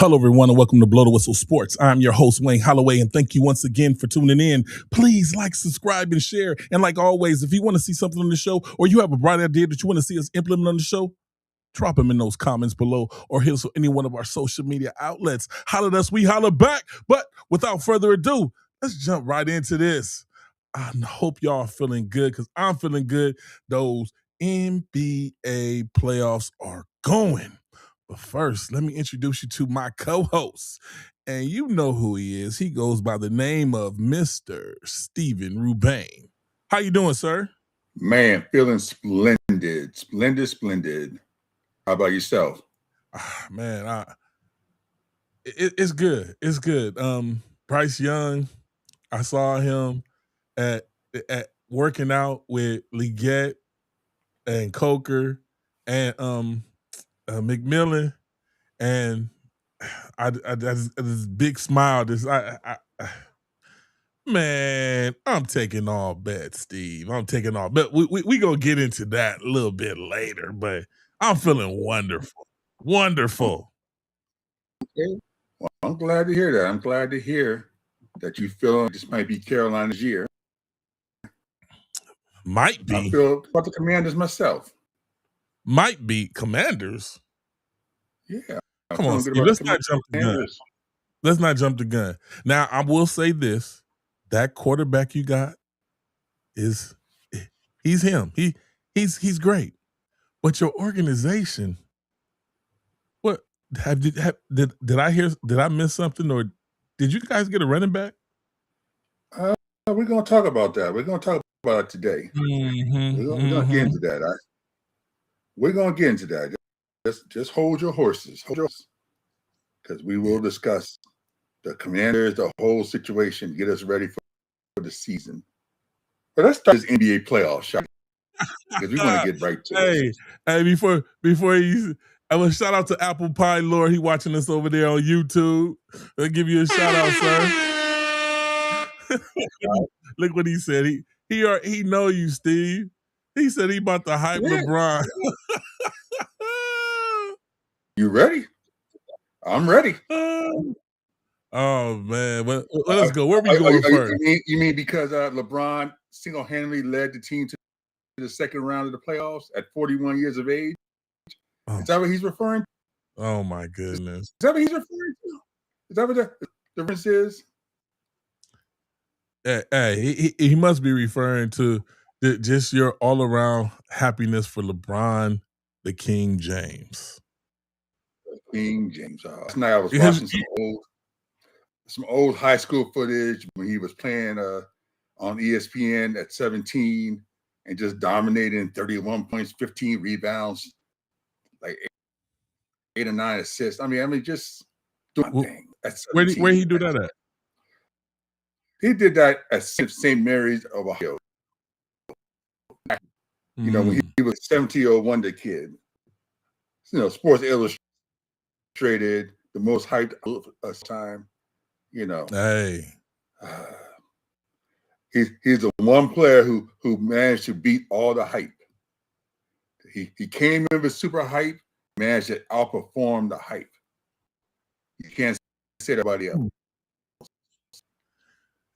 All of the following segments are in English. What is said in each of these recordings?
Hello, everyone, and welcome to Blow the Whistle Sports. I'm your host, Wayne Holloway, and thank you once again for tuning in. Please like, subscribe, and share. And like always, if you want to see something on the show or you have a bright idea that you want to see us implement on the show, drop them in those comments below or hit us on any one of our social media outlets. Holler at us, we holler back. But without further ado, let's jump right into this. I hope y'all are feeling good because I'm feeling good. Those NBA playoffs are going. But first, let me introduce you to my co-host. And you know who he is. He goes by the name of Mr. Stephen Rubain. How you doing, sir? Man, feeling splendid. Splendid. How about yourself? Man, it's good. It's good. Bryce Young, I saw him at working out with Leggett and Coker and McMillan, and I this big smile. Man, I'm taking all bets, Steve. I'm taking all bet. We gonna get into that a little bit later, but I'm feeling wonderful. Wonderful. Okay. Well, I'm glad to hear that. I'm glad to hear that you feel this might be Carolina's year. Might be. I feel about the Commanders myself. Might be Commanders. Yeah. Come on, Steve. Let's not jump the gun. Let's not jump the gun. Now, I will say this. That quarterback you got he's him. He's great. But your organization, what did I miss something, or did you guys get a running back? We're gonna talk about that. We're gonna talk about it today. We're gonna get into that. We're gonna get into that. Just hold your horses, because we will discuss the Commanders, the whole situation, get us ready for the season. But let's start this NBA playoff shot because we want to get right to it. Hey, before I will shout out to Apple Pie Lord. He watching us over there on YouTube. I'll give you a shout out, sir. Look what he said. He know you, Steve. He said he about to hype LeBron. You ready? I'm ready. Oh man, well, let's go. Where are we going first? You mean because LeBron single-handedly led the team to the second round of the playoffs at 41 years of age? Is that what he's referring to? Oh my goodness. Is that what he's referring to? Is that what the difference is? Hey, he must be referring to just your all-around happiness for LeBron, the King James. King James. Last night I was watching some old high school footage when he was playing on ESPN at 17 and just dominating 31 points, 15 rebounds, like 8 or 9 assists. I mean, just doing my thing. Where he do that at? He did that at St. Mary's of Ohio. You know, when he was 17-year-old wonder kid. You know, Sports Illustrated, the most hyped of us time. You know, hey, he's the one player who managed to beat all the hype. He came in with super hype, managed to outperform the hype. You can't say that about else.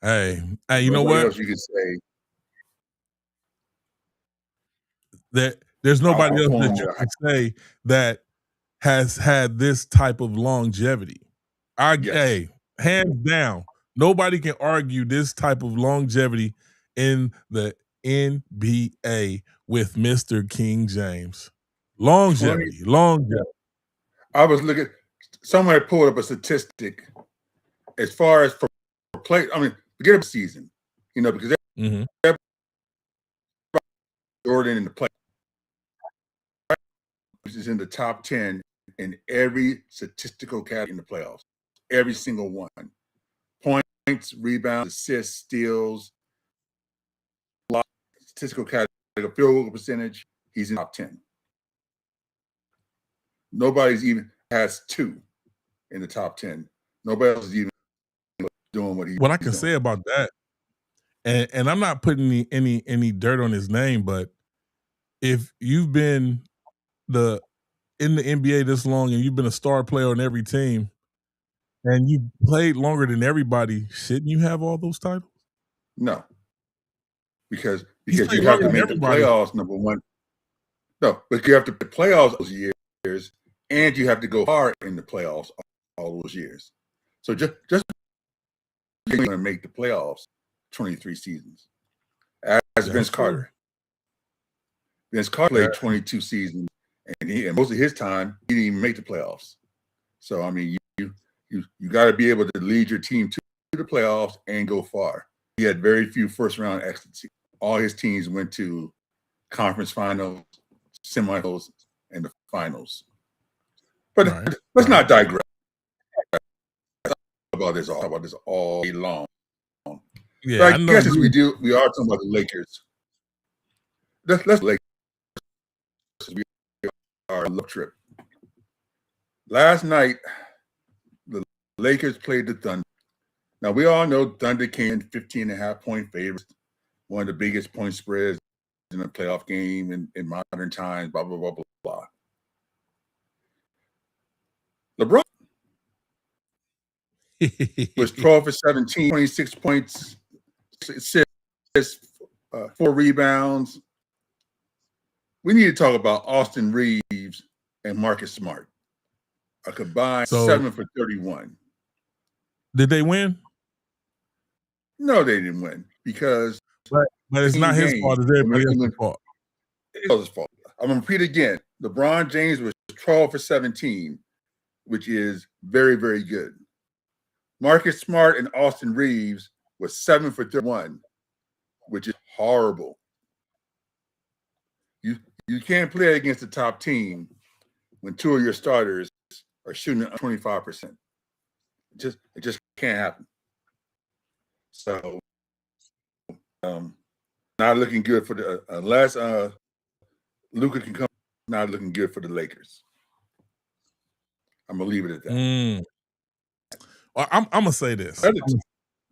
Hey, you know what? Else you can say that there's nobody else that you can say that has had this type of longevity. Hey, hands down, nobody can argue this type of longevity in the NBA with Mr. King James. Longevity. I was looking, somewhere pulled up a statistic as far as for play. I mean, forget about season, you know, because they're Jordan in the play is in the top 10 in every statistical category in the playoffs. Every single one. Points, rebounds, assists, steals, statistical category, field goal percentage, he's in the top 10. Nobody's even has 2 in the top 10. Nobody else is even doing what he's doing. What I can say about that, and I'm not putting any dirt on his name, but if you've been in the NBA this long and you've been a star player on every team, and you played longer than everybody. Shouldn't you have all those titles? No, because He's you played have longer to than make the everybody. playoffs. Number one, no, but you have to play playoffs those years, and you have to go hard in the playoffs all those years. So just you're going to make the playoffs 23 seasons. As Vince Carter. Vince Carter played 22 seasons, and most of his time he didn't even make the playoffs. So I mean, you got to be able to lead your team to the playoffs and go far. He had very few first round exits. All his teams went to conference finals, semifinals, and the finals. But let's not digress about this all day long. Yeah, but I know. Guess as we are talking about the Lakers. Let's Lakers. We are on a trip. Last night, the Lakers played the Thunder. Now, we all know Thunder came in 15.5-point favorites, one of the biggest point spreads in a playoff game in modern times, blah, blah, blah, blah, blah. LeBron was 12 for 17, 26 points, 4 rebounds. We need to talk about Austin Reeves and Marcus Smart. A combined 7 for 31. Did they win? No, they didn't win because. But it's not his fault. It's everybody else's fault. It's his fault. I'm going to repeat again. LeBron James was 12 for 17, which is very, very good. Marcus Smart and Austin Reeves was 7 for 31, which is horrible. You can't play against the top team when 2 of your starters are shooting at 25%. It just can't happen. So, not looking good for the unless Luka can come. Not looking good for the Lakers. I'm gonna leave it at that. Well, I'm gonna say this.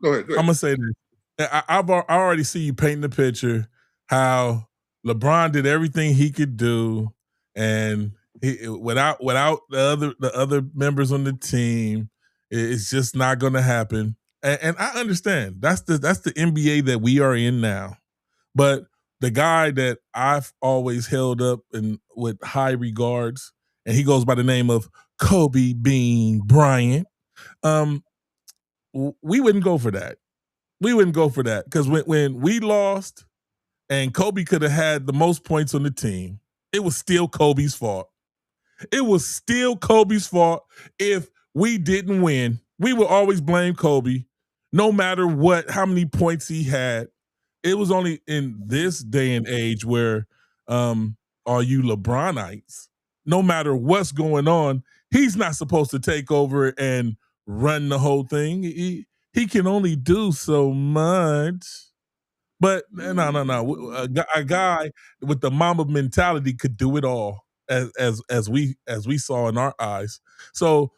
Go ahead. I'm gonna say this. I already see you painting the picture how LeBron did everything he could do, and without the other members on the team, it's just not going to happen. And I understand that's the NBA that we are in now. But the guy that I've always held up and with high regards, and he goes by the name of Kobe Bean Bryant. We wouldn't go for that. We wouldn't go for that because when we lost and Kobe could have had the most points on the team, it was still Kobe's fault. It was still Kobe's fault if we didn't win. We would always blame Kobe, no matter how many points he had. It was only in this day and age where all you LeBronites, no matter what's going on, he's not supposed to take over and run the whole thing. He can only do so much. But no. A guy with the Mamba mentality could do it all, as we saw in our eyes. So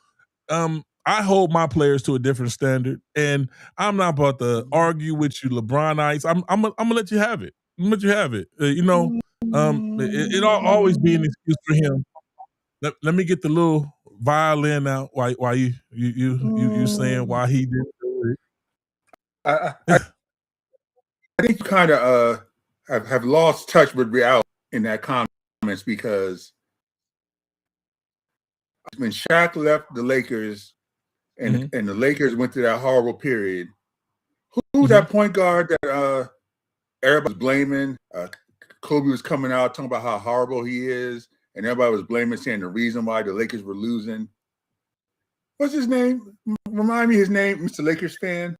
I hold my players to a different standard, and I'm not about to argue with you, LeBronites. I'm gonna let you have it. I'm gonna let you have it. It'll always be an excuse for him. Let me get the little violin out while you saying why he didn't do it. I think you kind of have lost touch with reality in that comments because when Shaq left the Lakers and the Lakers went through that horrible period, who was that point guard that everybody was blaming? Kobe was coming out talking about how horrible he is, and everybody was blaming, saying the reason why the Lakers were losing. What's his name? Remind me his name, Mr. Lakers fan.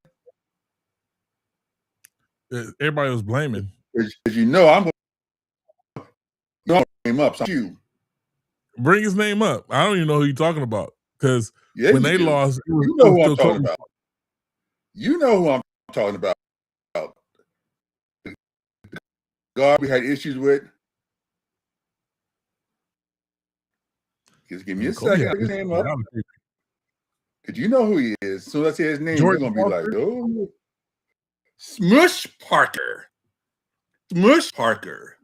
Everybody was blaming. As you know, I'm going to name up. So you bring his name up. I don't even know who you're talking about because when they lost, you know who I'm talking about. You know who I'm talking about. The guard we had issues with. Just give me a second. Bring his name up. Because you know who he is. As soon as I say his name, you're going to be like, oh. Smush Parker. Smush Parker.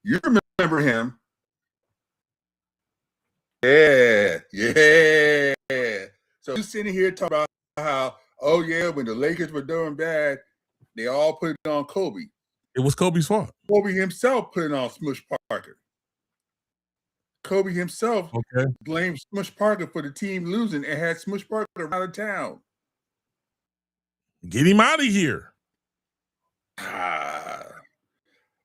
You remember him. Yeah. So you sitting here talking about how, oh yeah, when the Lakers were doing bad, they all put it on Kobe. It was Kobe's fault. Kobe himself put it on Smush Parker. Kobe himself blamed Smush Parker for the team losing and had Smush Parker out of town. Get him out of here.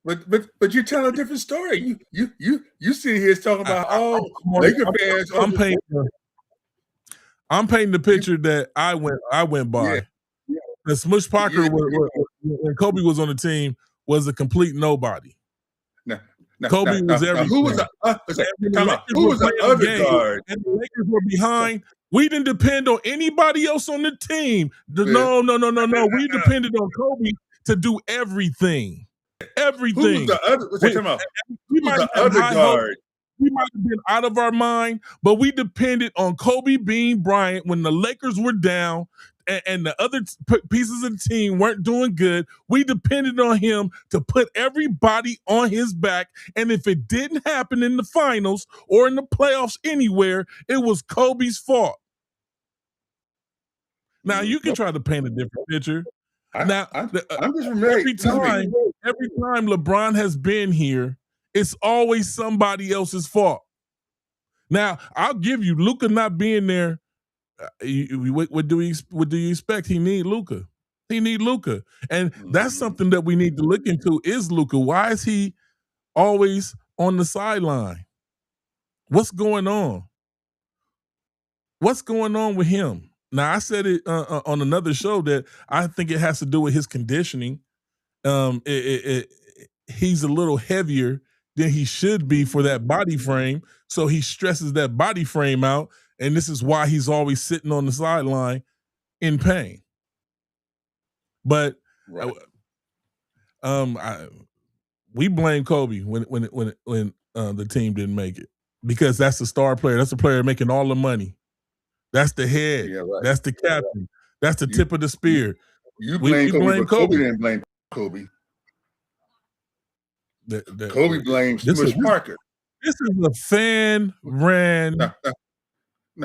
But you're telling a different story. You sitting here talking about Laker fans. I'm painting the picture that I went by. Yeah. The Smush Parker when Kobe was on the team was a complete nobody. Kobe was everything. Who was the other guard? And the Lakers were behind. We didn't depend on anybody else on the team. No. We depended on Kobe to do everything. Everything. Who was the other? What's talking about? Who was the other guard? We might have been out of our mind, but we depended on Kobe Bean Bryant when the Lakers were down and the other pieces of the team weren't doing good. We depended on him to put everybody on his back. And if it didn't happen in the finals or in the playoffs anywhere, it was Kobe's fault. Now, you can try to paint a different picture. I'm just every time LeBron has been here, it's always somebody else's fault. Now, I'll give you Luka not being there. What do you expect? He need Luka. And that's something that we need to look into. Is Luka? Why is he always on the sideline? What's going on? What's going on with him? Now, I said it on another show that I think it has to do with his conditioning. He's a little heavier than he should be for that body frame. So he stresses that body frame out. And this is why he's always sitting on the sideline in pain. But we blame Kobe when the team didn't make it, because that's the star player. That's the player making all the money. That's the head. Yeah, right. That's the captain. That's the tip of the spear. You blame Kobe, but Kobe didn't blame Kobe. Kobe blames Smush Parker. This is a fan-ran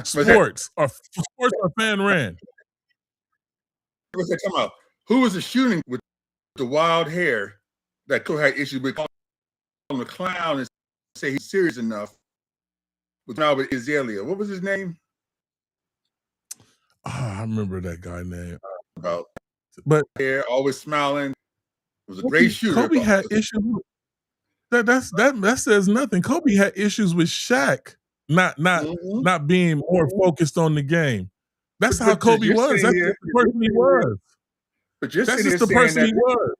sports. Sports are fan-ran. What's that talking about? Who was the shooting with the wild hair that Kobe had issues with, calling him a clown and say he's serious enough? With Albert Azalea. What was his name? I remember that guy name. But hair, always smiling. Was a great shooter. Kobe had issues with that says nothing. Kobe had issues with Shaq not being more focused on the game. That's how Kobe was. That's the person he was. But just that's just the person he was.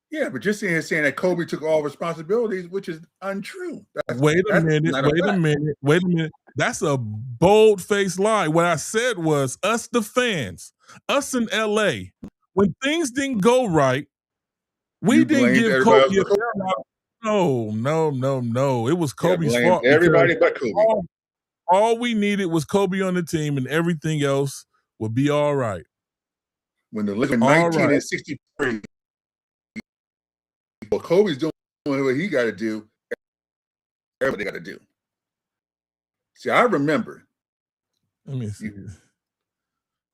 Yeah, but just sitting here saying that Kobe took all responsibilities, which is untrue. Wait a minute. That's a bold-faced lie. What I said was us, the fans, us in LA, when things didn't go right, we didn't give Kobe a No. It was Kobe's fault. Everybody but Kobe. All we needed was Kobe on the team, and everything else would be all right. When the Lakers 1963, well, Kobe's doing what he got to do. Everybody got to do. See, I remember. Let me see.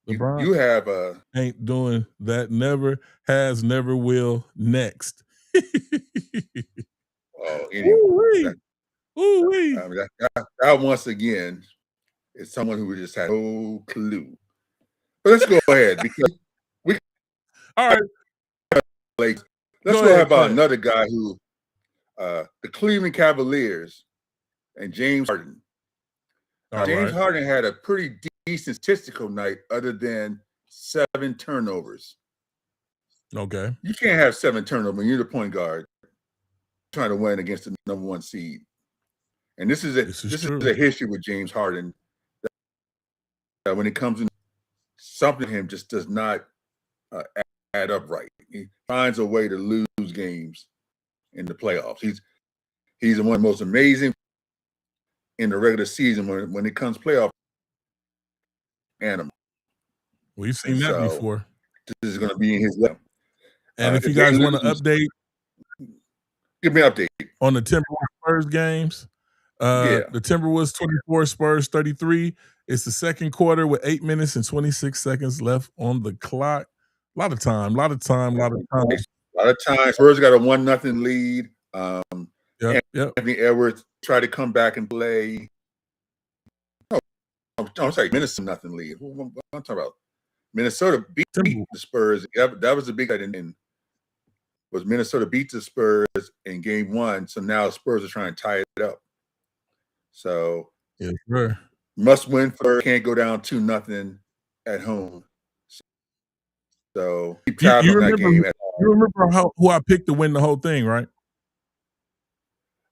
LeBron, you have ain't doing that. Never has, never will. Next. Anyway, that once again is someone who just had no clue. But let's go ahead because all right. Let's go ahead about another guy who the Cleveland Cavaliers and James Harden. James Harden had a pretty decent statistical night other than 7 turnovers. Okay. You can't have 7 turnovers when you're the point guard trying to win against the number 1 seed. And this is a history with James Harden that when it comes to something, him just does not add up right. He finds a way to lose games in the playoffs. He's one of the most amazing in the regular season when it comes playoff animal. We've seen that before. This is going to be in his level. And if you guys want to update, give me an update on the Timberwolves Spurs games. The Timberwolves 24, Spurs 33. It's the second quarter with 8 minutes and 26 seconds left on the clock. A lot of time. A lot of time. Spurs got a 1-0 lead. Yep. Anthony Edwards tried to come back and play. I'm sorry, Minnesota 0-0 lead. What I'm talking about? Minnesota beat the Spurs. That was the big thing. Was Minnesota beat the Spurs in game 1, so now the Spurs are trying to tie it up. So yes, sir. Must win for can't go down 2-0 at home. So keep tabs on that game. You remember who I picked to win the whole thing, right?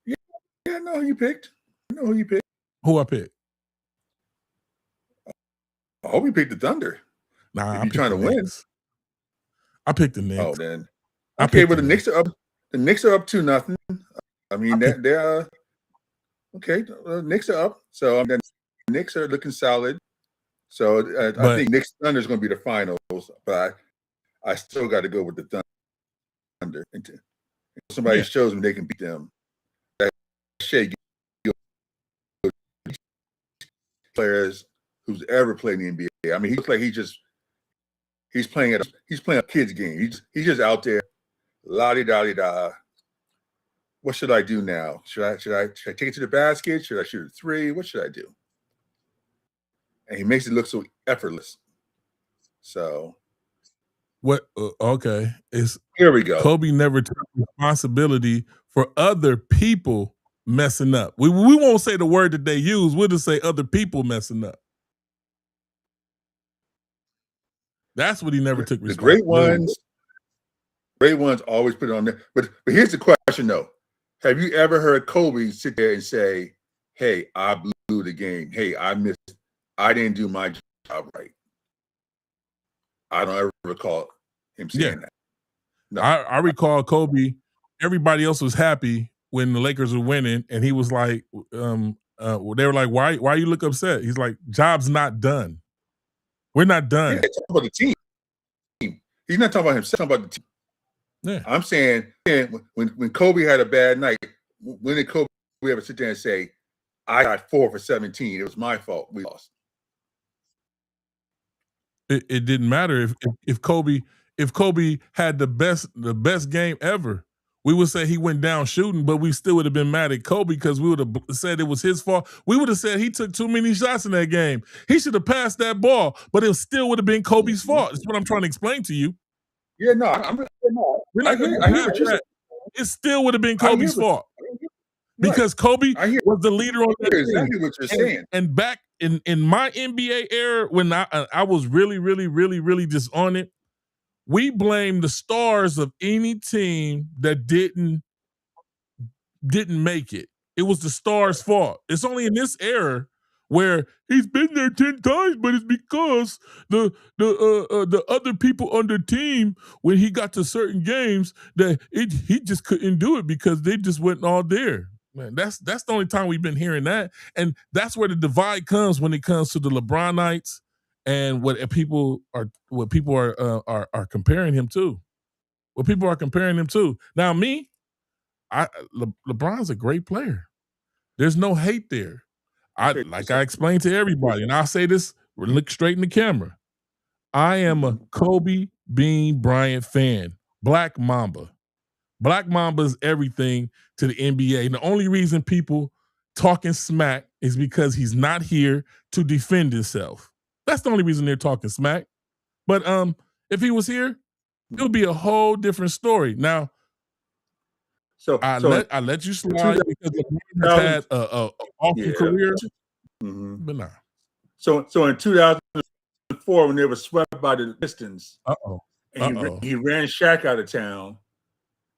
Yeah, I know who you picked. Who I picked? I hope you picked the Thunder. Nah, if you're trying to win. I picked the Knicks. Oh, then okay. But the Knicks are up. The Knicks are up 2-0. I mean, they're okay. The Knicks are up, so the Knicks are looking solid. So I think Knicks Thunder is going to be the finals, but I still got to go with the Thunder. Until somebody shows me they can beat them. That Shea players who's ever played in the NBA. I mean, he looks like he's playing a kid's game. He's just out there, la-di-da-di-da. What should I do now? Should I take it to the basket? Should I shoot a three? What should I do? And he makes it look so effortless. So what? Okay, here we go. Kobe never took responsibility for other people messing up. We won't say the word that they use. We'll just say other people messing up. That's what he never took responsibility. The great ones always put it on there. But here's the question though. Have you ever heard Kobe sit there and say, hey, I blew the game. Hey, I didn't do my job right. I don't ever recall him saying that. No. I recall Kobe, everybody else was happy when the Lakers were winning, and he was like, they were like, why you look upset? He's like, job's not done. We're not done. Yeah, talking about the team. He's not talking about himself, talking about the team. Yeah. I'm saying when Kobe had a bad night, when did Kobe ever sit there and say, I got 4 for 17. It was my fault. We lost. It didn't matter if Kobe had the best game ever. We would say he went down shooting, but we still would have been mad at Kobe because we would have said it was his fault. We would have said he took too many shots in that game. He should have passed that ball, but it still would have been Kobe's fault. That's what I'm trying to explain to you. Yeah, no, we're not going to it still would have been Kobe's fault. Because Kobe was the leader on that team. Exactly what you're saying. And back in my NBA era, when I was really just on it, we blamed the stars of any team that didn't make it. It was the stars' fault. It's only in this era where he's been there 10 times, but it's because the other people on the team, when he got to certain games, that he just couldn't do it because they just wasn't all there. Man, that's the only time we've been hearing that, and that's where the divide comes when it comes to the LeBronites and what people are comparing him to. What people are comparing him to. Now, me, LeBron's a great player. There's no hate there. I explained to everybody, and I'll say this, look straight in the camera. I am a Kobe Bean Bryant fan. Black Mamba. Black Mamba is everything to the NBA. And the only reason people talking smack is because he's not here to defend himself. That's the only reason they're talking smack. But if he was here, it would be a whole different story. Now, I let you slide because LeBron has had an awesome career. Mm-hmm. But nah. So in 2004, when they were swept by the Pistons, and he ran Shaq out of town,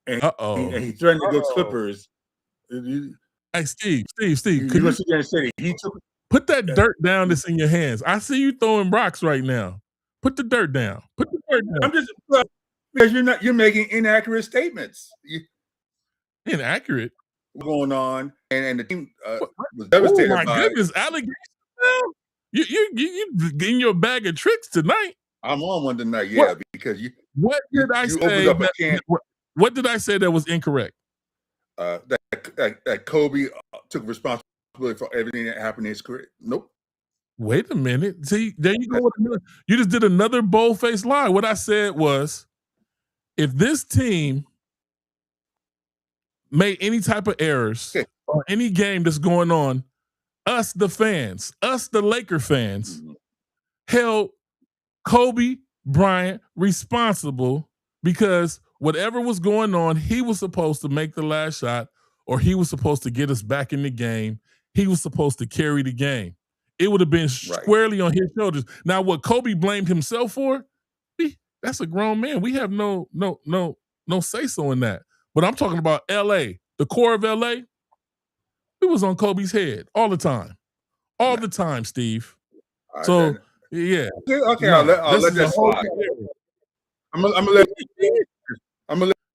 and he threatened to go Clippers. Hey, Steve, could you sit there and say he took? Put that dirt down that's in your hands. I see you throwing rocks right now. Put the dirt down. I'm just because you're making inaccurate statements. Inaccurate. Going on, and the team was devastated. Oh my goodness, allegations! You getting your bag of tricks tonight. I'm on one tonight, because you. What did I say? What did I say that was incorrect? That Kobe took responsibility for everything that happened in his career. Nope. Wait a minute. See, there you go. You just did another bold-faced lie. What I said was, if this team made any type of errors on any game that's going on, us, the fans, us, the Laker fans, held Kobe Bryant responsible because whatever was going on, he was supposed to make the last shot, or he was supposed to get us back in the game. He was supposed to carry the game. It would have been squarely on his shoulders. Now, what Kobe blamed himself for, that's a grown man. We have no say-so in that. But I'm talking about L.A., the core of L.A., it was on Kobe's head all the time. All the time, Steve. So, yeah. Okay, I'll let that slide. I'm gonna let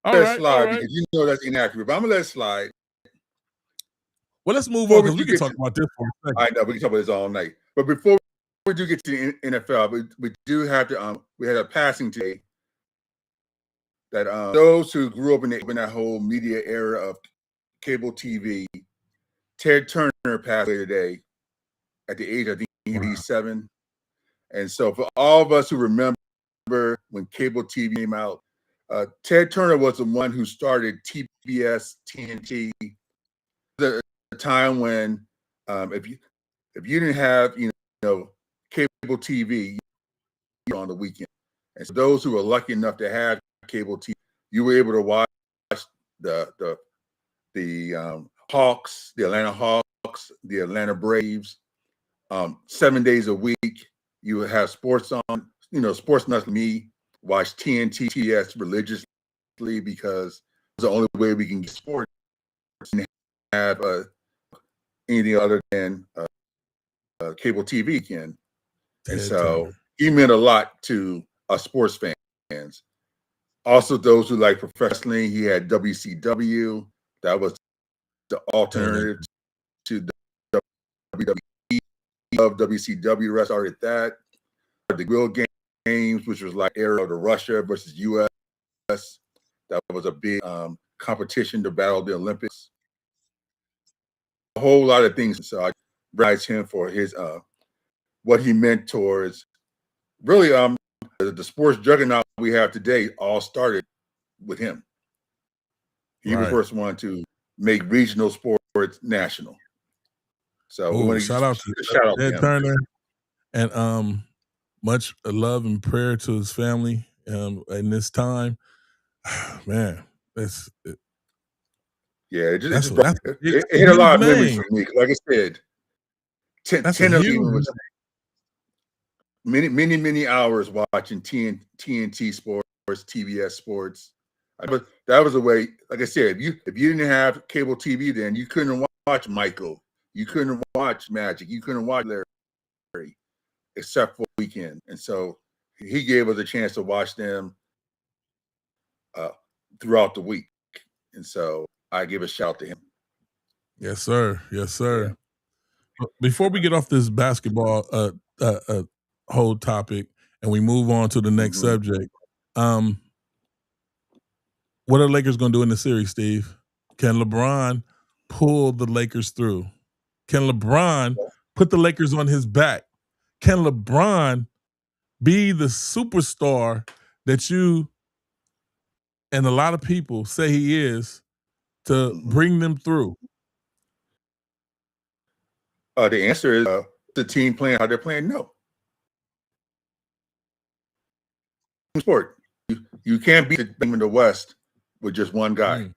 that slide because you know that's inaccurate. But I'm gonna let it slide. Well, let's move on because we can talk about this for a second. I know we can talk about this all night. But before we do get to the NFL, we do have to. We had a passing today that those who grew up in that whole media era of cable TV, Ted Turner passed away today at the age of 87. And so for all of us who remember when cable TV came out, Ted Turner was the one who started TBS, TNT. The time when if you didn't have cable TV on the weekend, and so those who were lucky enough to have cable TV, you were able to watch the Hawks, the Atlanta Hawks, the Atlanta Braves, 7 days a week. You would have sports on, sports nuts. Me watch TNT, TS religiously because it's the only way we can get sports and have anything other than cable TV can. And so he meant a lot to us sports fans. Also, those who like professionally, he had WCW. That was the alternative to the WWE. Of WCW, rest started that. The Grill Games, which was like era of the Russia versus US. That was a big competition to battle the Olympics. A whole lot of things. So I praise him for his what he meant towards really the sports juggernaut we have today all started with him. He was the first one to make regional sports national. So shout out to Ted Turner, and much love and prayer to his family in this time. Man, it hit a lot of memories for me. Like I said, 10 of them was many hours watching TNT Sports, TBS Sports. But that was a way. Like I said, if you didn't have cable TV, then you couldn't watch Michael. You couldn't watch Magic. You couldn't watch Larry, except for weekend. And so he gave us a chance to watch them throughout the week. And so I give a shout to him. Yes, sir. Yes, sir. Yeah. Before we get off this basketball whole topic and we move on to the next subject, what are the Lakers going to do in the series, Steve? Can LeBron pull the Lakers through? Can LeBron put the Lakers on his back? Can LeBron be the superstar that you and a lot of people say he is to bring them through? The answer is the team playing how they're playing. No. Sport. You can't beat the team in the West with just one guy.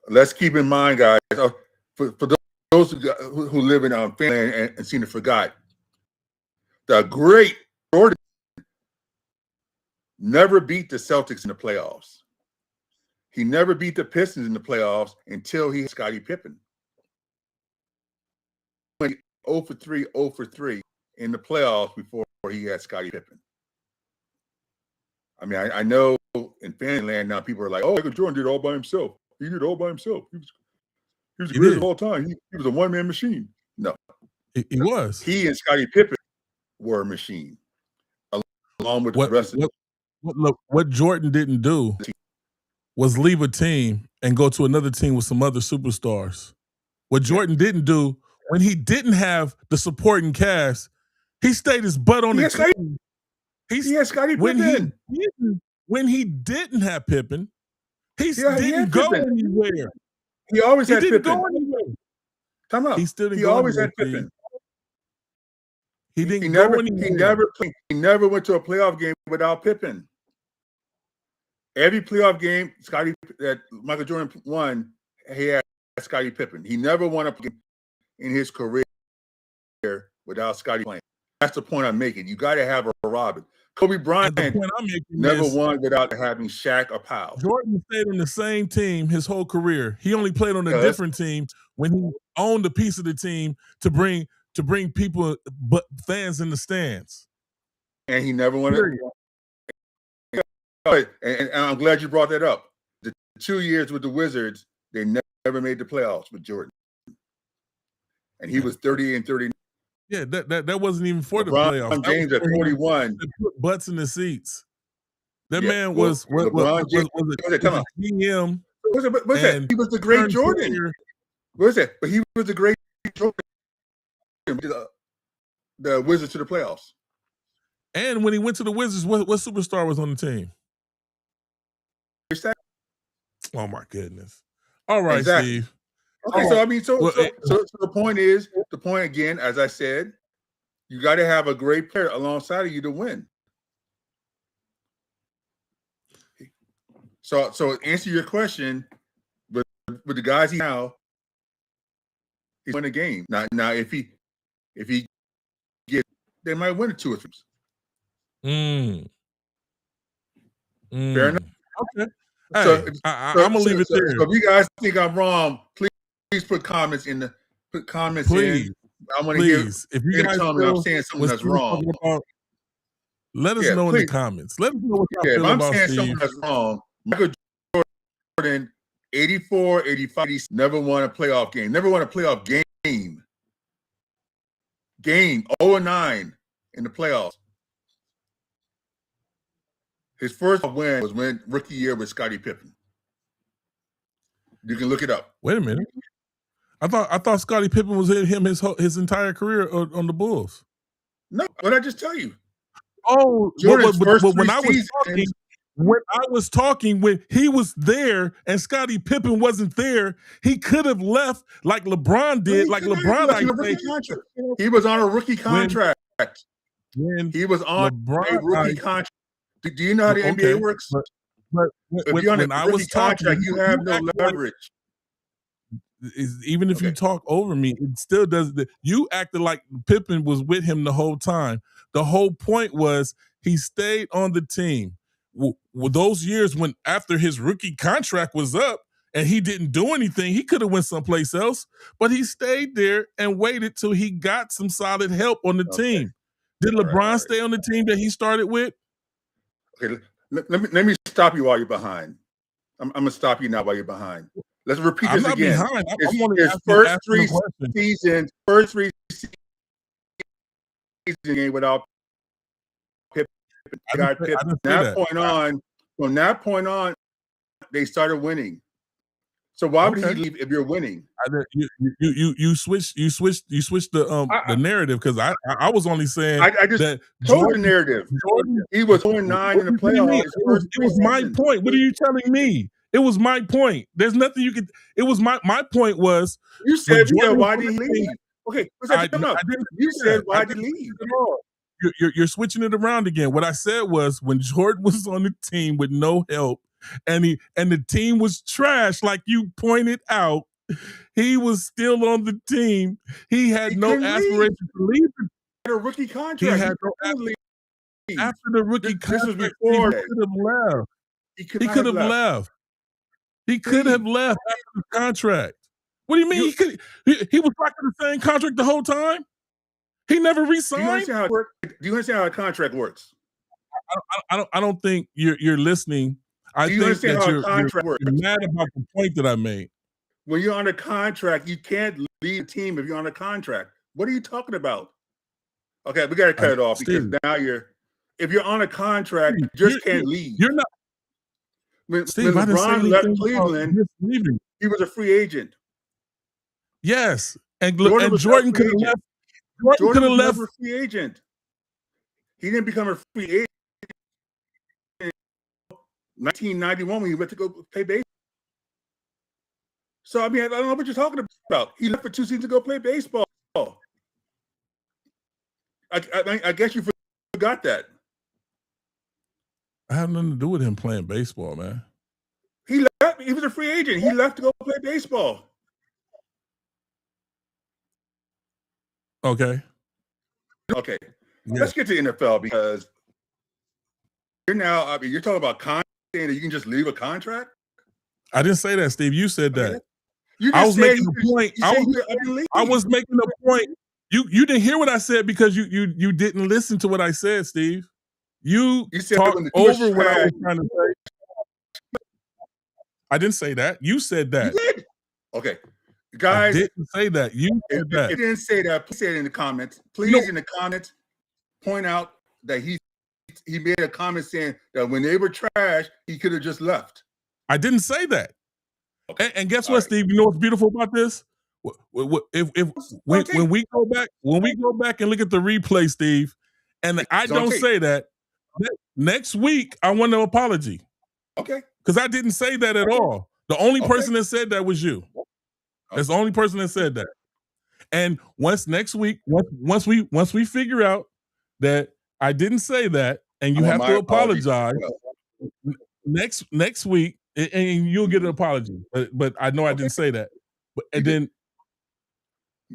Let's keep in mind, guys, for those who live in Finland and seem to forgot, the great Jordan never beat the Celtics in the playoffs. He never beat the Pistons in the playoffs until he had Scottie Pippen. 0 for 3, 0 for 3 in the playoffs before he had Scottie Pippen. I mean, I know in Fanland now people are like, oh, Michael Jordan did it all by himself. He did it all by himself. He was the greatest of all time. He was a one-man machine. No. He was. He and Scottie Pippen were a machine, along with the rest of what Jordan didn't do was leave a team and go to another team with some other superstars. What Jordan didn't do when he didn't have the supporting cast, he stayed his butt on the team. He had Scottie Pippen. When he didn't have Pippen, he didn't go anywhere. He always had Pippen. He didn't go anywhere. Come on. He still didn't he go always anywhere. Had Pippen. He didn't go anywhere. He never went to a playoff game without Pippen. Every playoff game that Michael Jordan won, he had Scottie Pippen. He never won a game in his career without Scottie playing. That's the point I'm making. You got to have a Robin. Kobe Bryant never won without having Shaq or Powell. Jordan stayed on the same team his whole career. He only played on a different team when he owned a piece of the team to bring people, but fans in the stands. And he never won it. And I'm glad you brought that up. The 2 years with the Wizards, they never made the playoffs with Jordan. And he was 30 and 30. Yeah, that wasn't even for the playoffs. James at 41. Put butts in the seats. That man was a GM. He was the great Jordan. What is that? But he was the great Jordan. The Wizards to the playoffs. And when he went to the Wizards, what superstar was on the team? Oh my goodness! All right, Steve. Okay, so the point is, again, as I said, you got to have a great player alongside of you to win. So answer your question, with the guys he's win a game. Now if he gets, they might win 2 or 3. Fair enough. Okay. Hey, I'm gonna leave it there. So if you guys think I'm wrong, please put comments in. Please. I'm gonna give. If you guys tell me I'm saying something that's wrong, let us know in the comments. Let us know what y'all feel if I'm about saying Steve. something that's wrong, Michael Jordan, 84, 85, never won a playoff game. Never won a playoff game. 0-9 in the playoffs. His first win was rookie year with Scottie Pippen. You can look it up. Wait a minute. I thought Scottie Pippen was him his entire career on the Bulls. No, what did I just tell you? Oh, when I was talking, when he was there and Scottie Pippen wasn't there, he could have left like LeBron did. Like LeBron, he was on a rookie contract. He was on a rookie contract. Do you know how the NBA works? But if you're on a rookie contract, you have no leverage. Even if you talk over me, it still does. You acted like Pippen was with him the whole time. The whole point was he stayed on the team. Those years when after his rookie contract was up and he didn't do anything, he could have went someplace else, but he stayed there and waited till he got some solid help on the team. Did LeBron stay on the team that he started with? Okay, let me stop you while you're behind. I'm going to stop you now while you're behind. Let's repeat this again. His first three seasons game without Pippen. From that point on, they started winning. So why would he leave if you're winning? You switched the narrative, because I was only saying I just that told the narrative. He was 0-9 in the playoffs. It was my point. What are you telling me? It was my point. There's nothing you could. It was my point was. You said why did he leave? Okay, you said why did he leave? You're switching it around again. What I said was when Jordan was on the team with no help, and the team was trash, like you pointed out, he was still on the team. He had no aspiration to leave. He had a rookie contract. He had no after the rookie contract. He could have left. He could have left. He could have left after the contract. What do you mean? He was back in the same contract the whole time? He never re-signed? Do you understand how a contract works? I don't think you're listening. I think that you're mad about the point that I made. When you're on a contract, you can't leave a team if you're on a contract. What are you talking about? Okay, we got to cut it off because now if you're on a contract, you just can't leave. You're not. When LeBron left Cleveland, he was a free agent. Yes, And Jordan could have left. Jordan was never a free agent. He didn't become a free agent in 1991 when he went to go play baseball. So, I mean, I don't know what you're talking about. He left for 2 seasons to go play baseball. I guess you forgot that. I have nothing to do with him playing baseball, man. He left. He was a free agent. He left to go play baseball. Okay. Okay. Yeah. Let's get to the NFL because you're talking about contract saying that you can just leave a contract. I didn't say that, Steve. You said that. I was making a point. I was making a point. You didn't hear what I said because you didn't listen to what I said, Steve. You talked over what I was trying to say. I didn't say that. You said that. You did. Okay. Guys, I didn't say that. You said that. You didn't say that. Please say it in the comments. Please, in the comments, point out that he made a comment saying that when they were trash, he could have just left. I didn't say that. Okay. And guess what, Steve? You know what's beautiful about this? When we go back and look at the replay, Steve, and I don't say that, next week I want an apology. Okay. Because I didn't say that at all. The only person that said that was you. That's the only person that said that. And once we figure out that I didn't say that, and you have to apologize next week, and you'll get an apology. But I know I didn't say that. And then,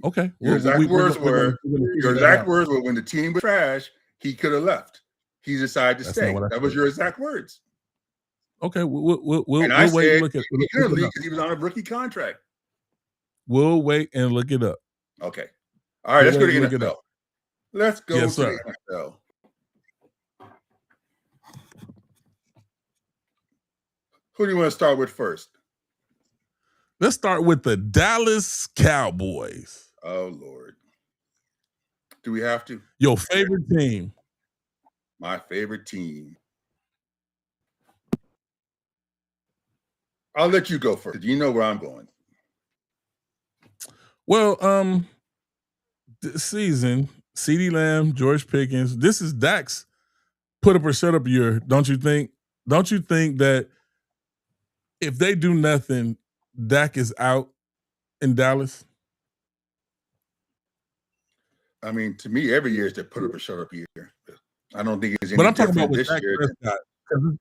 okay. Your exact words were when the team was trash, he could have left. He decided to stay. That was your exact words. Okay, we'll wait and look at it. He couldn't leave because he was on a rookie contract. We'll wait and look it up. Okay. All right, let's go to the NFL. Let's go to the NFL. Who do you want to start with first? Let's start with the Dallas Cowboys. Oh, Lord. Do we have to? Your favorite team. My favorite team. I'll let you go first. You know where I'm going. Well, this season, CeeDee Lamb, George Pickens, this is Dak's put up or shut up year, don't you think? Don't you think that if they do nothing, Dak is out in Dallas? I mean, to me, every year is the put up or shut up year. I don't think it's any but I'm talking different about this year.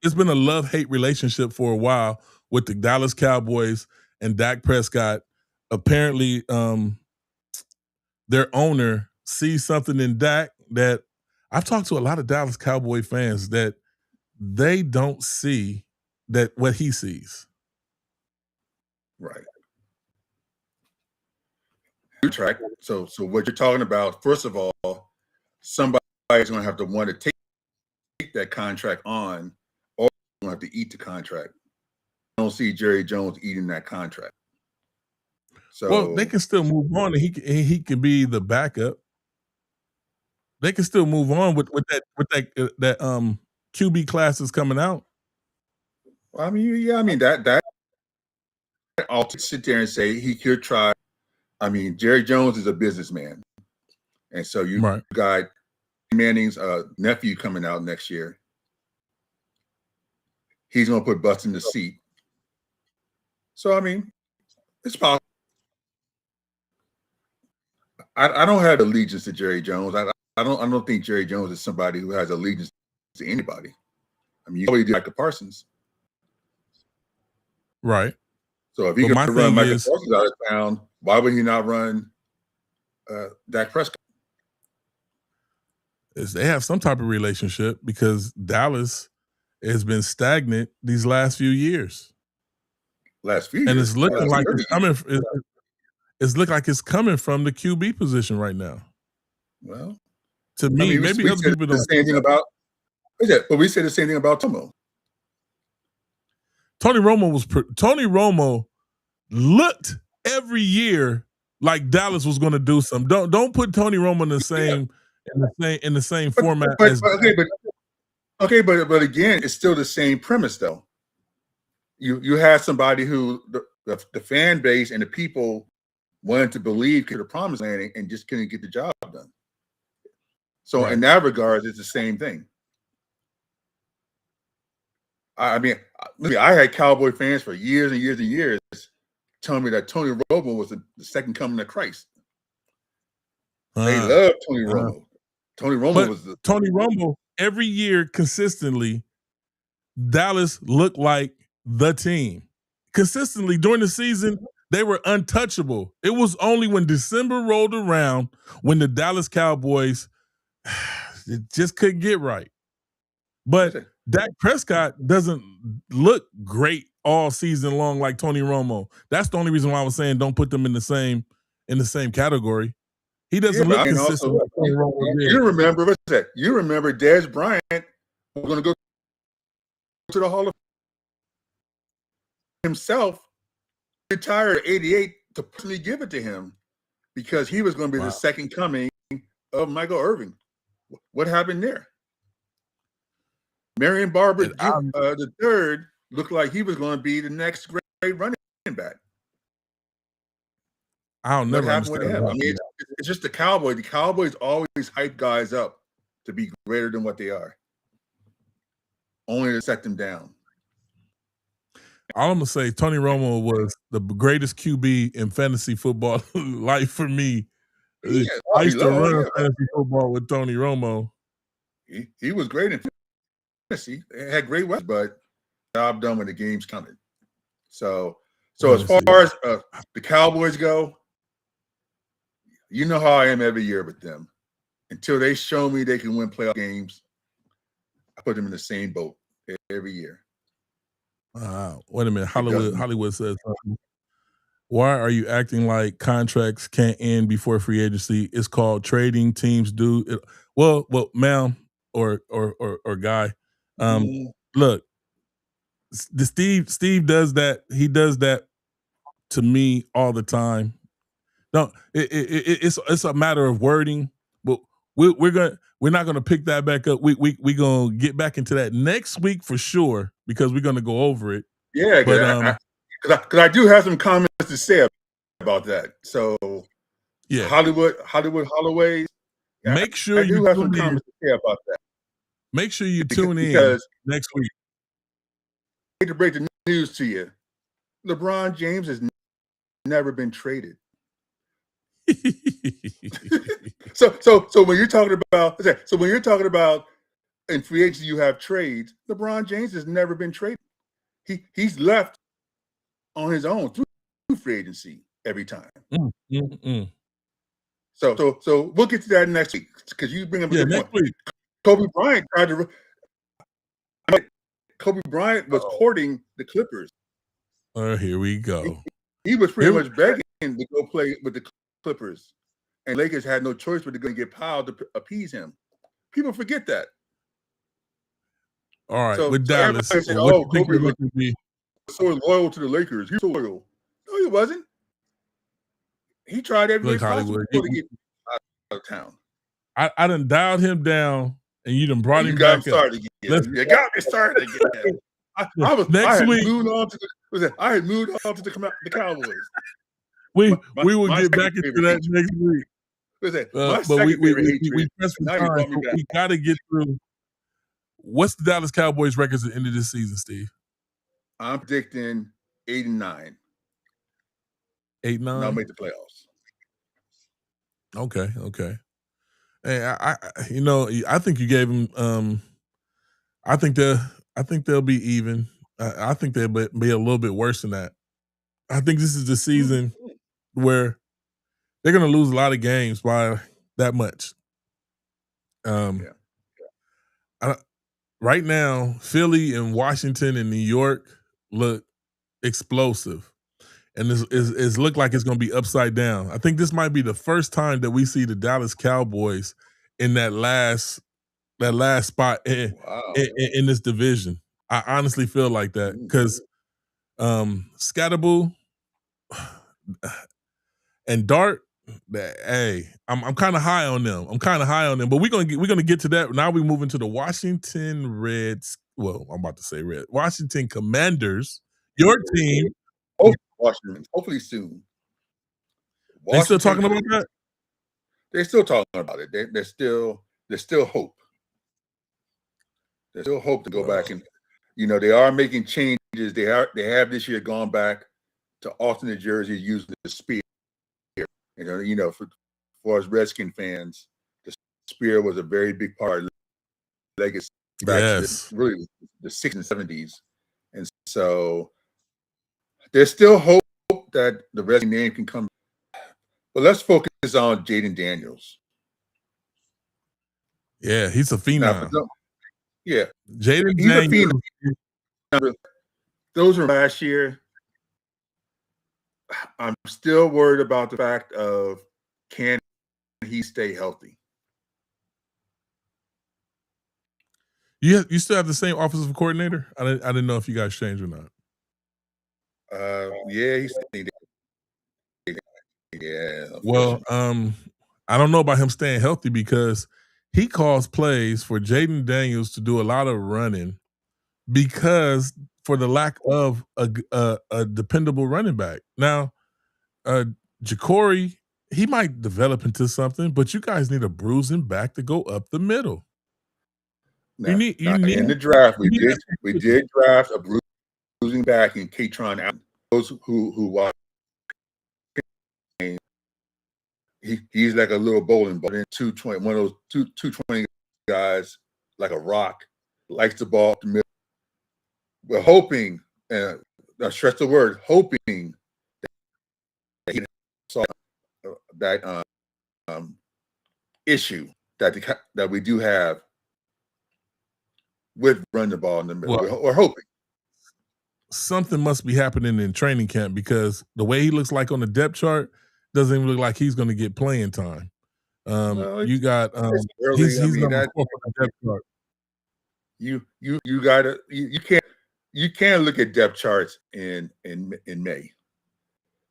It's been a love-hate relationship for a while with the Dallas Cowboys and Dak Prescott. Apparently, their owner sees something in Dak that I've talked to a lot of Dallas Cowboy fans that they don't see that what he sees. Right. Track. So what you're talking about, first of all, somebody's going to have to want to take that contract on, or going to have to eat the contract. I don't see Jerry Jones eating that contract. So, well, they can still move on, and he can be the backup. They can still move on with that QB class is coming out. I mean, that I'll sit there and say he could try. I mean, Jerry Jones is a businessman, and so you got Manning's nephew coming out next year. He's going to put butts in the seat. So I mean, it's possible. I don't have allegiance to Jerry Jones. I don't think Jerry Jones is somebody who has allegiance to anybody. I mean, you already did Michael Parsons, right? So if he can run Michael Parsons out of town, why would he not run Dak Prescott? They have some type of relationship because Dallas has been stagnant these last few years. And it's looking like it's coming. It's looking like it's coming from the QB position right now. Well, to me, maybe other people don't. The same thing about. But we say the same thing about Tomo. Tony Romo looked every year like Dallas was going to do something. Don't put Tony Romo in the same format. But again, it's still the same premise though. You have somebody who the fan base and the people wanted to believe to the promised land and just couldn't get the job done. So in that regard, it's the same thing. I mean, I had Cowboy fans for years and years and years telling me that Tony Romo was the second coming of Christ. They love Tony Romo. Tony Romo was Tony Romo every year consistently. Dallas looked like the team. Consistently during the season, they were untouchable. It was only when December rolled around when the Dallas Cowboys just couldn't get right. But Dak Prescott doesn't look great all season long like Tony Romo. That's the only reason why I was saying don't put them in the same category. He doesn't look consistent. Also, you remember what's that? You remember Dez Bryant was going to go to the Hall of himself, retired at 88 to personally give it to him because he was going to be the second coming of Michael Irvin. What happened there? Marion Barber the third looked like he was going to be the next great running back. I'll never understand with him. I mean, it's just the Cowboys. The Cowboys always hype guys up to be greater than what they are, only to set them down. All I'm gonna say, Tony Romo was the greatest QB in fantasy football life for me. Yeah, I used to run fantasy football with Tony Romo. He was great in fantasy. He had great weapons, but job done when the game's coming. So as far as the Cowboys go, you know how I am every year with them. Until they show me they can win playoff games, I put them in the same boat every year. Wait a minute. Hollywood says something. Why are you acting like contracts can't end before free agency? It's called trading. Teams do it. Well, ma'am or guy. Look, Steve does that. He does that to me all the time. No, it's a matter of wording, but we're not gonna pick that back up. We gonna get back into that next week for sure because we're gonna go over it. Yeah, because I do have some comments to say about that. So yeah, Holloway. Make sure you have some comments to say about that. Make sure you tune in next week. I hate to break the news to you. LeBron James has never been traded. so when you're talking about in free agency you have trades, LeBron James has never been traded. He's left on his own through free agency every time. So we'll get to that next week because you bring up a good point. Week. Kobe Bryant was courting the Clippers. Here we go. He was pretty much begging to go play with the Clippers, and Lakers had no choice but to go get Powell to appease him. People forget that. All right, with Dallas, said, Kobe was so loyal to the Lakers. He's so loyal. No, he wasn't. He tried every way possible to get out of town. I done dialed him down, and you done brought him back up. You got me started again. I had moved on to the Cowboys. We will get back into that next week. But we press for time. We got to get through. What's the Dallas Cowboys records at the end of this season, Steve? I'm predicting 8-9. 8-9. I'll make the playoffs. Okay. Hey, I think you gave them. I think they'll be even. I think they'll be a little bit worse than that. I think this is the season where they're going to lose a lot of games by that much. Right now, Philly and Washington and New York look explosive, and it's looked like it's going to be upside down. I think this might be the first time that we see the Dallas Cowboys in that last spot in this division. I honestly feel like that because Scatterboo and Dart. Hey, I'm kind of high on them. But we're gonna get to that. Now we move into the Washington Reds. Well, I'm about to say Red. Washington Commanders. Your team. Washington. Hopefully soon. They still Washington, talking about that? They're still talking about it. There's still hope. There's still hope to go back and, they are making changes. They have this year gone back to alternate jerseys using the spear. For us Redskin fans, the spear was a very big part of the legacy back to the 60s and 70s. And so there's still hope that the Redskin name can come. But let's focus on Jaden Daniels. Yeah, he's a phenom. Jaden Daniels. A phenom. Those were last year. I'm still worried about the fact of, can he stay healthy? You still have the same offensive coordinator? I didn't know if you guys changed or not. Yeah, he's staying. Yeah. Well, I don't know about him staying healthy because he calls plays for Jaden Daniels to do a lot of running because for the lack of a dependable running back. Now, G.O.A.T, he might develop into something, but you guys need a bruising back to go up the middle. Now, in the draft, we did draft a bruising back in Katron Allen. Those who watch, he's like a little bowling ball. In 220, one of those 220 guys, like a rock, likes the ball up the middle. We're hoping, I stress the word, hoping that he saw that issue that we do have with running the ball in the middle. Well, we're hoping. Something must be happening in training camp because the way he looks like on the depth chart doesn't even look like he's going to get playing time. You got he's number 4 on the depth chart. You can't look at depth charts in May.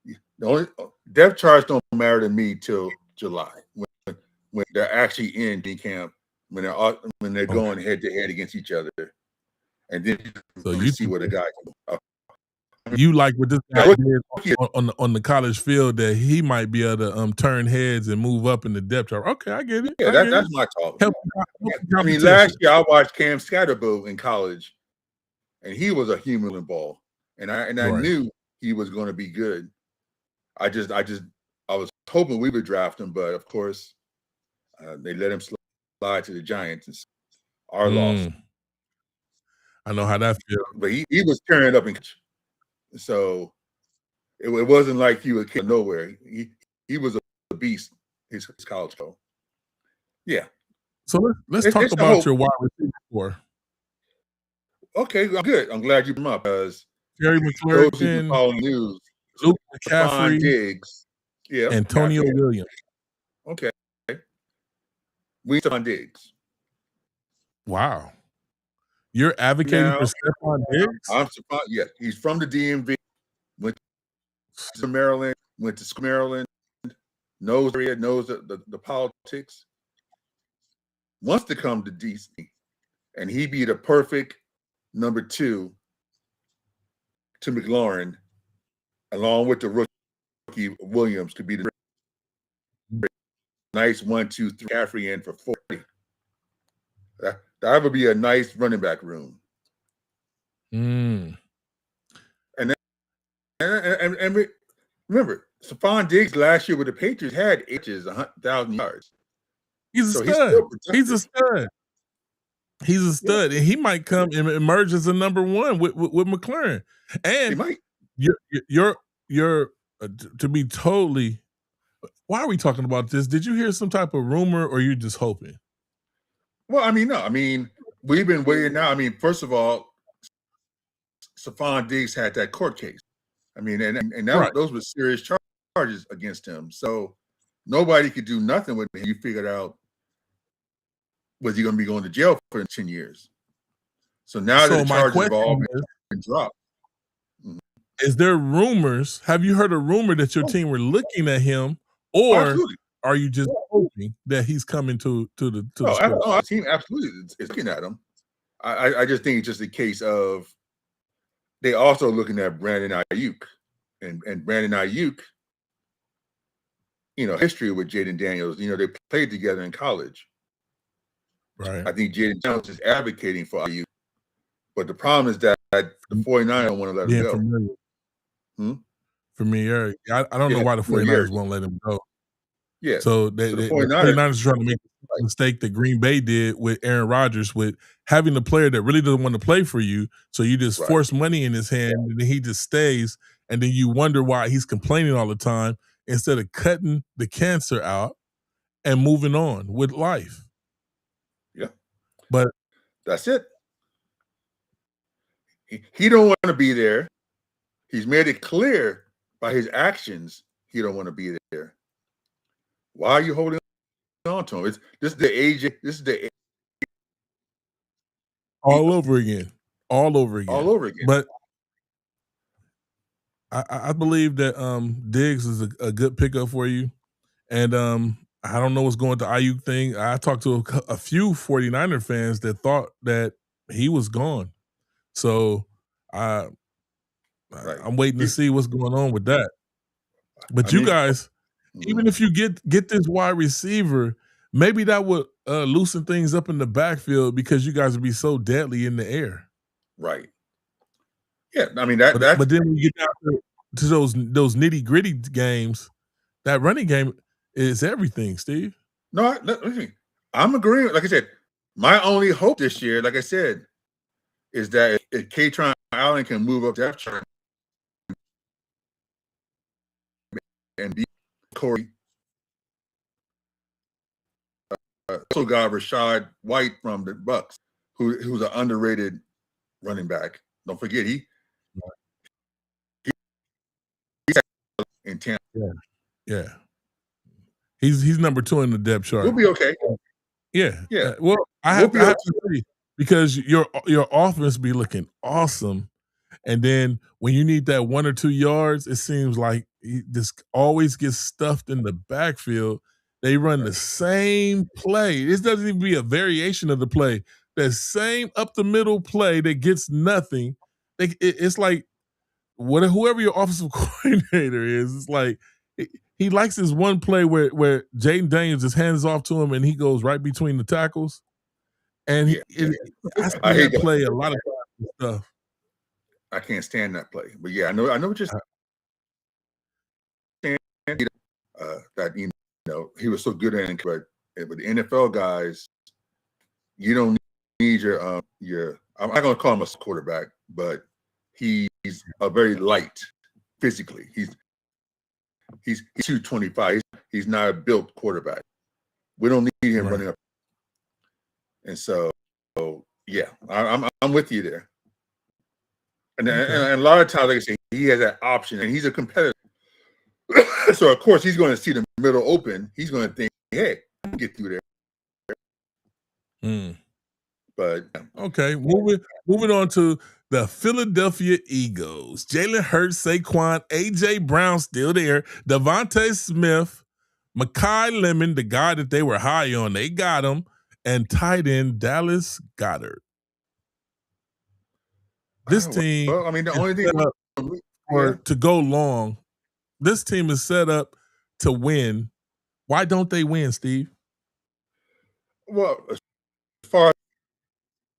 The only depth charts don't matter to me till July when they're actually in camp, when they're going head to head against each other, and then you see what a guy can do. You like what this guy did on the college field that he might be able to turn heads and move up in the depth chart. Okay, I get it. Yeah, that's my talk. I mean, last year I watched Cam Scatterbo in college, and he was a human ball, and I knew he was going to be good. I was hoping we would draft him, but of course, they let him slide to the Giants. And our loss. I know how that feels. But he was tearing up in college. So it wasn't like he was nowhere. He was a beast. His college goal. Yeah. So let's talk about your wide receiver core. Okay, I'm good. I'm glad you brought him up because Terry McLaurin, those who follow news, Luke McCaffrey, Diggs, Antonio Williams. Okay. We Stephon Diggs. Wow. You're advocating for Stephon Diggs? I'm surprised. Yeah, he's from the DMV. Went to Maryland. Knows the area. Knows the politics. Wants to come to DC, and he'd be the perfect number 2 to McLaurin, along with the rookie Williams, to be the nice 1, 2, 3 McCaffrey in for 40. That would be a nice running back room. And remember, Stephon Diggs last year with the Patriots had 1,000 yards. He's a stud. He's a stud. He's a stud, and he might come and emerge as a number 1 with McLaurin. And he might. You're to be totally. Why are we talking about this? Did you hear some type of rumor, or you're just hoping? Well, I mean, no. I mean, we've been waiting now. I mean, first of all, Stephon Diggs had that court case. I mean, and those were serious charges against him. So nobody could do nothing with him. You figured out, was he going to be going to jail for 10 years? So now that the charges have all been dropped. Is there rumors? Have you heard a rumor that your team were looking at him, or are you just hoping that he's coming to the our team absolutely is looking at him. I just think it's just a case of they also looking at Brandon Ayuk, and Brandon Ayuk history with Jaden Daniels. They played together in college. Right. I think Jaden Daniels is advocating for IU, but the problem is that the 49ers don't want to let him go. Familiar. I don't know why the 49ers won't let him go. Yeah. So the 49ers are trying to make the mistake that Green Bay did with Aaron Rodgers, with having a player that really doesn't want to play for you. So you just force money in his hand, and then he just stays. And then you wonder why he's complaining all the time instead of cutting the cancer out and moving on with life. Yeah. But that's it. He don't want to be there. He's made it clear by his actions he don't want to be there. Why are you holding on to him? This is the age. This is the all over again. All over again. But I believe that Diggs is a good pickup for you. And I don't know what's going to Ayuk thing. I talked to a few 49er fans that thought that he was gone. So I'm waiting to see what's going on with that. But you guys, even if you get this wide receiver, maybe that would loosen things up in the backfield because you guys would be so deadly in the air. Right. Yeah, I mean But then when you get down to those nitty gritty games, that running game is everything, Steve. No, I'm agreeing. Like I said, my only hope this year, like I said, is that if Katron Allen can move up depth chart and beat Corey, also got Rashad White from the Bucks, who's an underrated running back. Don't forget he's in Tampa. Yeah. He's number 2 in the depth chart. We'll be okay. Yeah. Yeah. Well, I have to see, because your offense be looking awesome. And then when you need that 1 or 2 yards, it seems like he just always gets stuffed in the backfield. They run the same play. This doesn't even be a variation of the play. The same up the middle play that gets nothing. It's like whoever your offensive coordinator is, it's like he likes this one play where Jaden Daniels just hands off to him and he goes right between the tackles. And I see that play a lot of times and stuff. I can't stand that play, but yeah, I know what you're saying. That he was so good at it, but with the NFL guys, you don't need your I'm not gonna call him a quarterback, but he's a very light physically. He's 225. He's not a built quarterback. We don't need him running up. And so yeah, I'm with you there. And a lot of times, like I say, he has that option, and he's a competitor. So of course he's going to see the middle open. He's going to think, "Hey, I can get through there." But okay, moving on to the Philadelphia Eagles. Jalen Hurts, Saquon, AJ Brown still there. Devontae Smith, Mekhi Lemon, the guy that they were high on, they got him, and tight end Dallas Goedert. This team, I mean, the only thing to go long. This team is set up to win. Why don't they win, Steve? Well, as far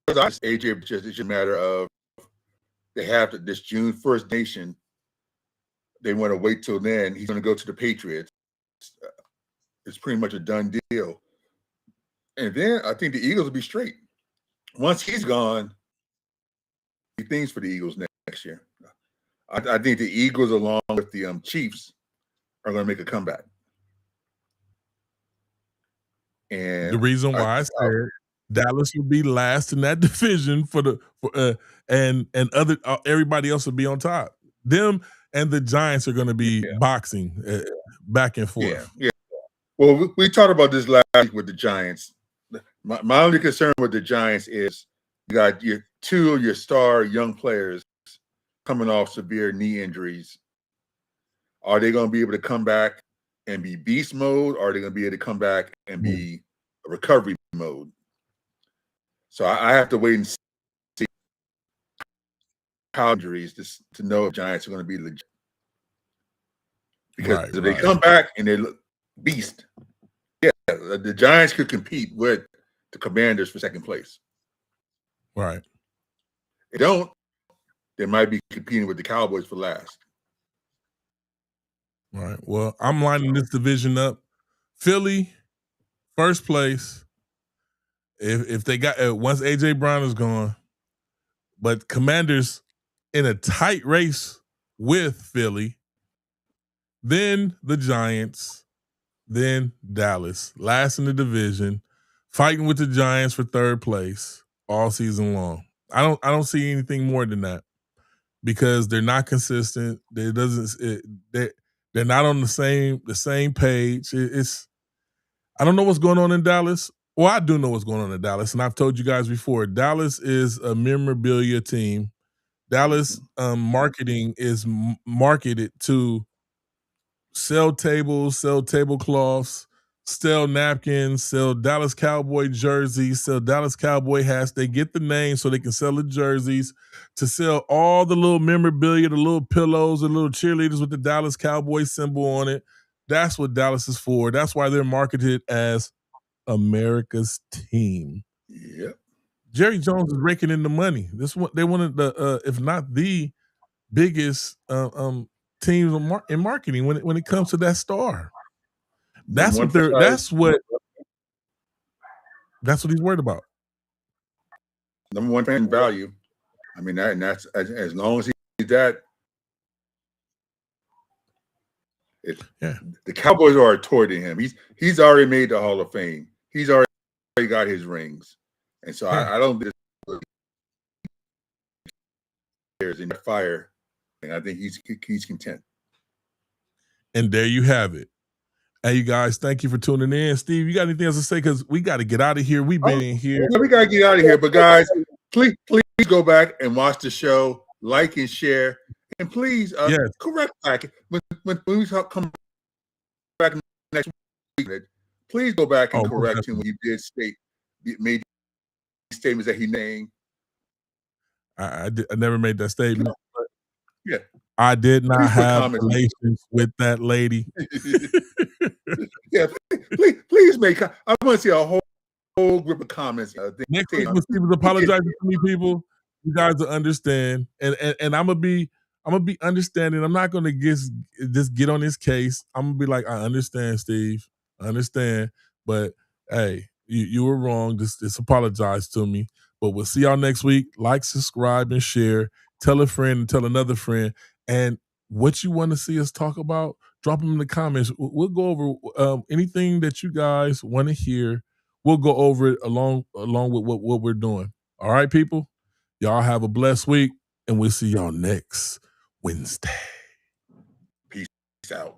as AJ, it's just a matter of they have this June 1st nation. They want to wait till then. He's going to go to the Patriots. It's pretty much a done deal. And then I think the Eagles will be straight. Once he's gone, things for the Eagles next year. I think the Eagles, along with the Chiefs, are going to make a comeback. And the reason why I said Dallas will be last in that division and other everybody else will be on top. Them and the Giants are going to be boxing back and forth. Yeah. Well, we talked about this last week with the Giants. My only concern with the Giants is you got two of your star young players coming off severe knee injuries. Are they going to be able to come back and be beast mode, or are they going to be able to come back and be a recovery mode? So I have to wait and see how injuries to know if Giants are going to be legit. Because if they come back and they look, beast. Yeah, the Giants could compete with the Commanders for second place. Right. They don't. They might be competing with the Cowboys for last. Right. Well, I'm lining this division up. Philly, first place. If they got once AJ Brown is gone, but Commanders in a tight race with Philly, then the Giants, then Dallas, last in the division, fighting with the Giants for third place all season long. I don't see anything more than that because they're not consistent. They're not on the same page. It's I don't know what's going on in Dallas. Well, I do know what's going on in Dallas, and I've told you guys before. Dallas is a memorabilia team. Dallas marketing is marketed to sell tables, sell tablecloths, sell napkins, sell Dallas Cowboy jerseys, sell Dallas Cowboy hats. They get the name so they can sell the jerseys, to sell all the little memorabilia, the little pillows, the little cheerleaders with the Dallas Cowboy symbol on it. That's what Dallas is for. That's why they're marketed as America's team. Yep. Jerry Jones is raking in the money. They wanted the if not the biggest teams in marketing when it comes to that star. That's what he's worried about. Number one fan value. I mean, that's as long as he's that. The Cowboys are a toy to him. He's already made the Hall of Fame. He's already got his rings, and so I don't think there's in fire, and I think he's content. And there you have it. Hey, you guys, thank you for tuning in. Steve, you got anything else to say? Because we got to get out of here. We've been in here. We got to get out of here. But guys, please go back and watch the show, like and share, and please correct back when we come back next week. Please go back and correct him when he did made statements that he named. I never made that statement. Yeah. I did not have relations with that lady. Yeah, please make. I want to see a whole group of comments. Next week when Steve was apologizing to me, people, you guys will understand, and I'm gonna be understanding. I'm not gonna just get on his case. I'm gonna be like, I understand, Steve. I understand, but hey, you were wrong. Just apologize to me. But we'll see y'all next week. Like, subscribe, and share. Tell a friend and tell another friend. And what you want to see us talk about, drop them in the comments. We'll go over anything that you guys want to hear. We'll go over it along with what we're doing. All right, people? Y'all have a blessed week, and we'll see y'all next Wednesday. Peace out.